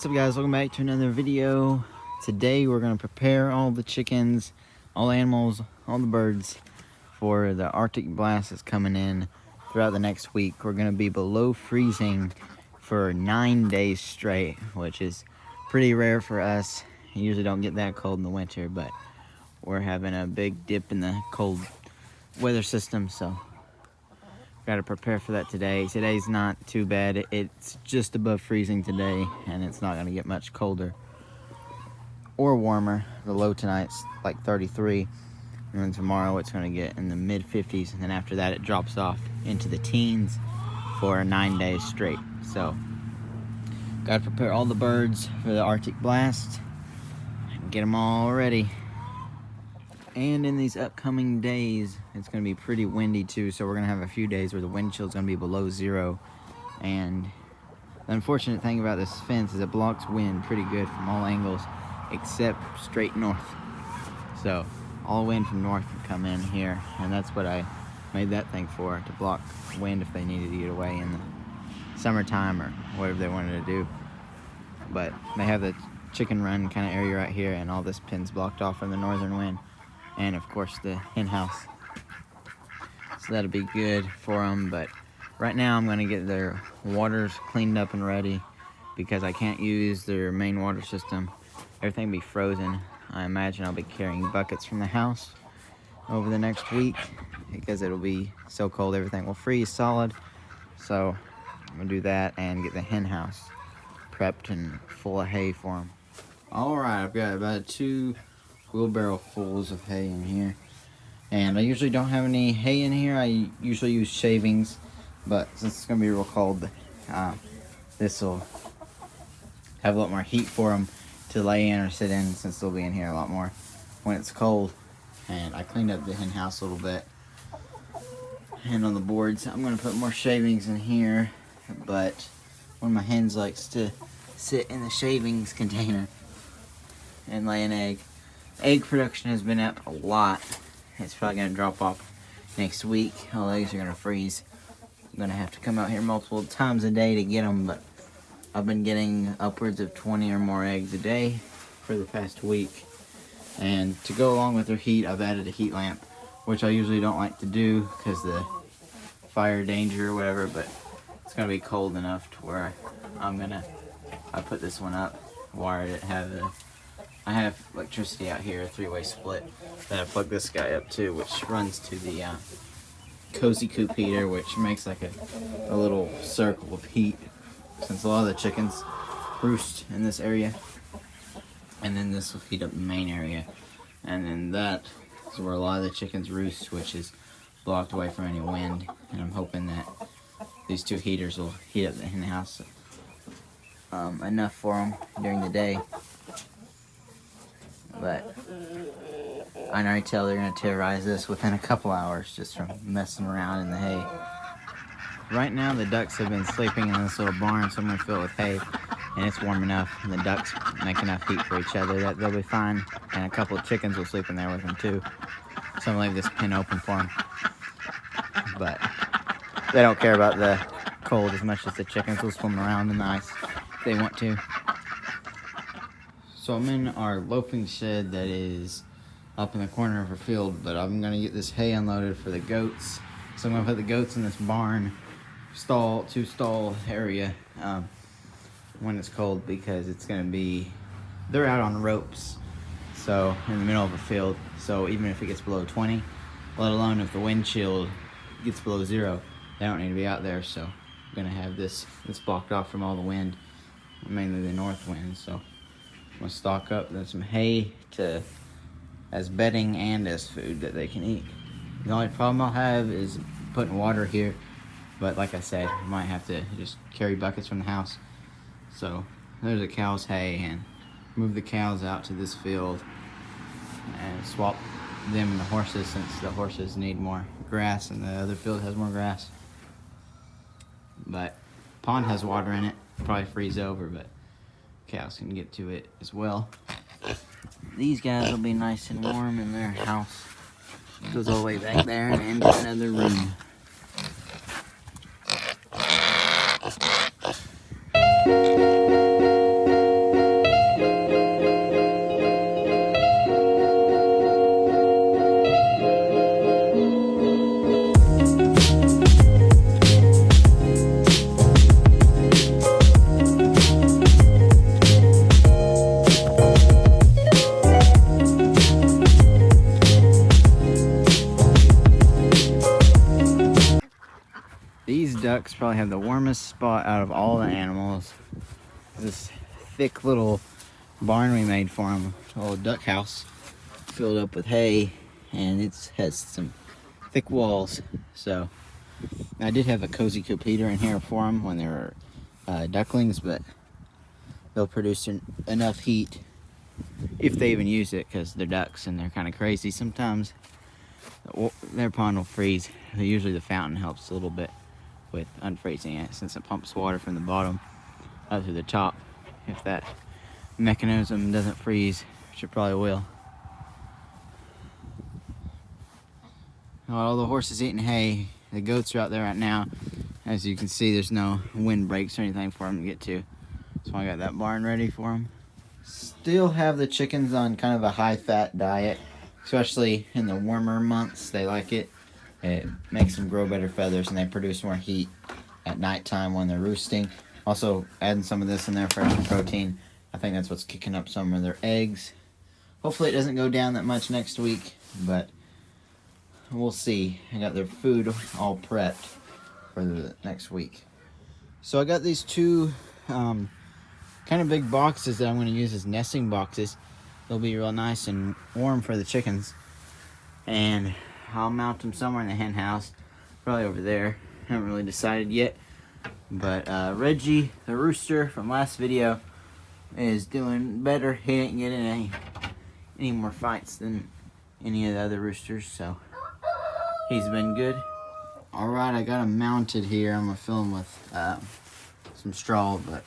What's up, guys? Welcome back to another video. Today we're going to prepare all the chickens, all the animals, all the birds for the Arctic blast that's coming in throughout the next week. We're going to be below freezing for 9 days straight, which is pretty rare for us. You usually don't get that cold in the winter, but we're having a big dip in the cold weather system, so got to prepare for that today. Today's not too bad. It's just above freezing today, and it's not going to get much colder or warmer. The low tonight's like 33, and then tomorrow it's going to get in the mid 50s, and then after that it drops off into the teens for 9 days straight. So got to prepare all the birds for the Arctic blast and get them all ready. And in these upcoming days, it's going to be pretty windy too, so we're going to have a few days where the wind chill is going to be below zero. And the unfortunate thing about this fence is it blocks wind pretty good from all angles except straight north. So all wind from north can come in here, and that's what I made that thing for, to block wind if they needed to get away in the summertime or whatever they wanted to do. But they have the chicken run kind of area right here, and all this pin's blocked off from the northern wind. And of course the hen house, so that'll be good for them. But right now I'm going to get their waters cleaned up and ready, because I can't use their main water system. Everything will be frozen. I imagine I'll be carrying buckets from the house over the next week, because it'll be so cold everything will freeze solid. So I'm going to do that and get the hen house prepped and full of hay for them. Alright, I've got about 2 wheelbarrow fulls of hay in here, and I usually don't have any hay in here. I usually use shavings, but since it's gonna be real cold, this will have a lot more heat for them to lay in or sit in, since they'll be in here a lot more when it's cold. And I cleaned up the hen house a little bit, and on the boards I'm gonna put more shavings in here, but one of my hens likes to sit in the shavings container and lay an egg. Egg production has been up a lot. It's probably going to drop off next week. All the eggs are going to freeze. I'm going to have to come out here multiple times a day to get them, but I've been getting upwards of 20 or more eggs a day for the past week. And to go along with their heat, I've added a heat lamp, which I usually don't like to do because the fire danger or whatever, but it's going to be cold enough to where I put this one up, wired it, I have electricity out here, a 3-way split, that I plug this guy up to, which runs to the cozy coop heater, which makes like a little circle of heat, since a lot of the chickens roost in this area. And then this will heat up the main area, and then that is where a lot of the chickens roost, which is blocked away from any wind. And I'm hoping that these 2 heaters will heat up the hen house enough for them during the day. But I can already tell they're going to terrorize this within a couple hours just from messing around in the hay. Right now the ducks have been sleeping in this little barn, so I'm going to fill it with hay, and it's warm enough, and the ducks make enough heat for each other that they'll be fine. And a couple of chickens will sleep in there with them too, so I'm going to leave this pen open for them. But they don't care about the cold as much as the chickens. Will swim around in the ice if they want to. So I'm in our loafing shed that is up in the corner of our field, but I'm going to get this hay unloaded for the goats. So I'm going to put the goats in this barn stall, 2-stall area when it's cold, because it's going to be, they're out on ropes, so in the middle of a field. So even if it gets below 20, let alone if the wind chill gets below 0, they don't need to be out there. So I'm going to have this blocked off from all the wind, mainly the north wind. So I'm going to stock up some hay as bedding and as food that they can eat. The only problem I'll have is putting water here, but like I said, I might have to just carry buckets from the house. So there's a cow's hay, and move the cows out to this field and swap them and the horses, since the horses need more grass and the other field has more grass. But pond has water in it, probably freeze over, but cows can get to it as well. These guys will be nice and warm in their house. It goes all the way back there and into another room. ducks probably have the warmest spot out of all the animals. This thick little barn we made for them, a little duck house filled up with hay, and it has some thick walls. So I did have a cozy coop heater in here for them when they were ducklings, but they'll produce enough heat if they even use it, because they're ducks and they're kind of crazy sometimes. Their pond will freeze. Usually the fountain helps a little bit with unfreezing it, since it pumps water from the bottom up to the top. If that mechanism doesn't freeze, which it probably will. All the horses eating hay. The goats are out there right now. As you can see, there's no wind breaks or anything for them to get to. So I got that barn ready for them. Still have the chickens on kind of a high-fat diet, especially in the warmer months. They like it. It makes them grow better feathers, and they produce more heat at nighttime when they're roosting. Also, adding some of this in there for extra protein. I think that's what's kicking up some of their eggs. Hopefully it doesn't go down that much next week, but we'll see. I got their food all prepped for the next week. So I got these two kind of big boxes that I'm going to use as nesting boxes. They'll be real nice and warm for the chickens. And I'll mount them somewhere in the hen house, probably over there. Haven't really decided yet. But Reggie, the rooster from last video, is doing better. He didn't get in any more fights than any of the other roosters, so he's been good. Alright, I got them mounted here. I'm going to fill them with some straw, but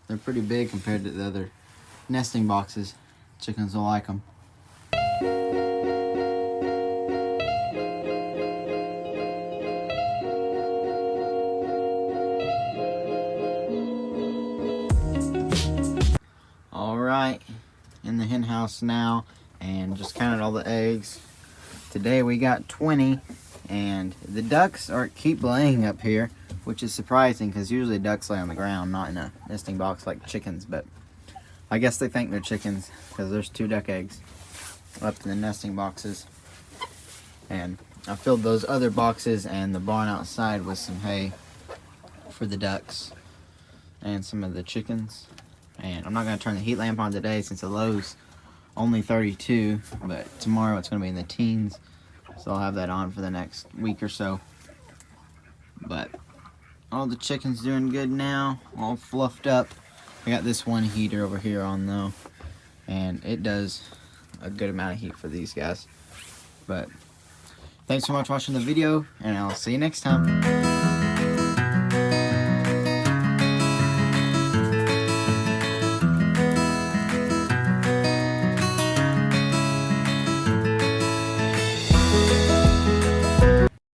they're pretty big compared to the other nesting boxes. Chickens will like them. Alright, in the hen house now, and just counted all the eggs. Today we got 20, and the ducks keep laying up here, which is surprising because usually ducks lay on the ground, not in a nesting box like chickens, but I guess they think they're chickens because there's 2 duck eggs left in the nesting boxes. And I filled those other boxes and the barn outside with some hay for the ducks and some of the chickens. And I'm not going to turn the heat lamp on today since the low's only 32, but tomorrow it's going to be in the teens, so I'll have that on for the next week or so. But all the chickens doing good now, all fluffed up. I got this one heater over here on though, and it does a good amount of heat for these guys. But thanks so much for watching the video, and I'll see you next time.